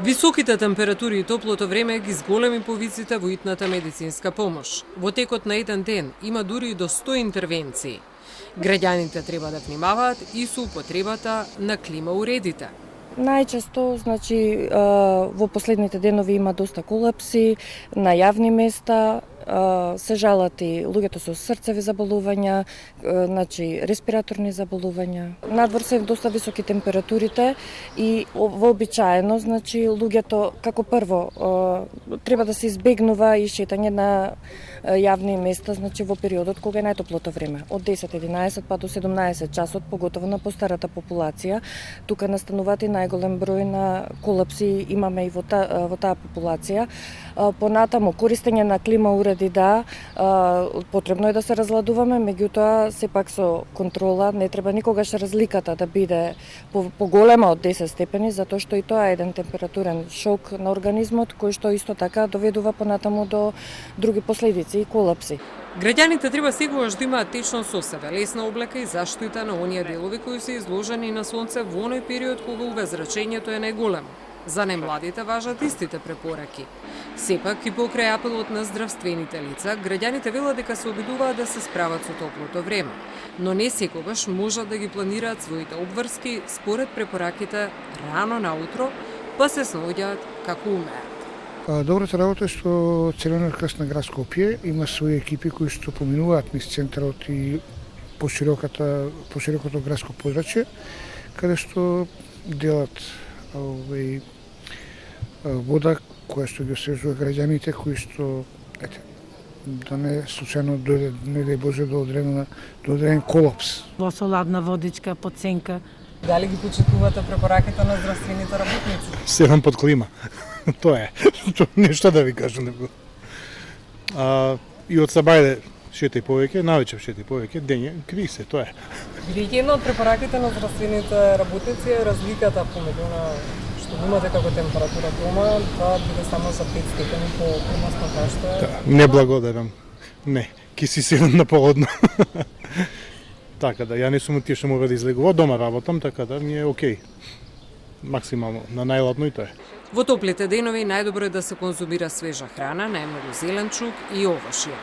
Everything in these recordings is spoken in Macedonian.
Високите температури и топлото време ги зголеми повиците во итната медицинска помош. Во текот на еден ден има дури и до 100 интервенции. Граѓаните треба да внимаваат и со употребата на клима уредите. Најчесто, во последните денови има доста колапси на јавни места, се жалат и луѓето со срцеви заболувања, респираторни заболувања. Надвор се доста високи температурите и вообичаено, луѓето како прво треба да се избегнува и шетање на јавни места, во периодот кога е најтоплото време, од 10-11 па до 17 часот, поготово на постарата популација. Тука настануваат и најголем број на колапси имаме и во таа популација. Понатаму користење на клима уреди потребно е да се разладуваме, меѓутоа сепак со контрола, не треба никогаш разликата да биде поголема од 10 степени, затоа што и тоа е еден температурен шок на организмот кој што исто така доведува понатаму до други последици и колапси. Граѓаните треба секогаш да имаат течно со себе, лесна облека и заштита на оние делови кои се изложени на сонце во оној период кога увезрачењето е најголемо. За најмладите важат истите препораки. Сепак и покрај апелот на здравствените лица, граѓаните велат дека се обидуваат да се справат со топлото време, но не секогаш можат да ги планираат своите обврски според препораките рано наутро, па се снаоѓаат како умеат. Добрата работа е што Црвениот крст на град Скопје има своји екипи кои што поминуваат низ центарот и по широкото градско подрачје, каде што делат вода која што ги освежува граѓаните кои што да не случајно дојде, не дај Боже, до одреден колапс. Во соладна водичка, под сенка. Дали ги почитувате препораките на здравствените работници? Седам под клима. Тоа е. Нешто да ви кажам. И од сабајде шетај повеќе, навечер шетај повеќе, дење кри се, тоа е. Бидејќи една од препораките на здравствените работници е разликата помеѓу на што имате како температура дома, да биде само за 5 степени по-умасно кај што е. Не благодарам. Не, ки си седам на полудно. Така да, ја не сум тие што мора да излегува, дома работам, така да ми е окей. Максимално, на најладно и тоа е. Во топлите денови најдобро е да се конзумира свежа храна, најмногу зеленчук и овошје.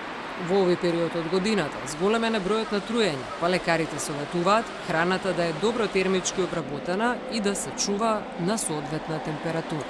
Во овој период од годината зголемен е бројот на труење, па лекарите советуваат храната да е добро термички обработена и да се чува на соодветна температура.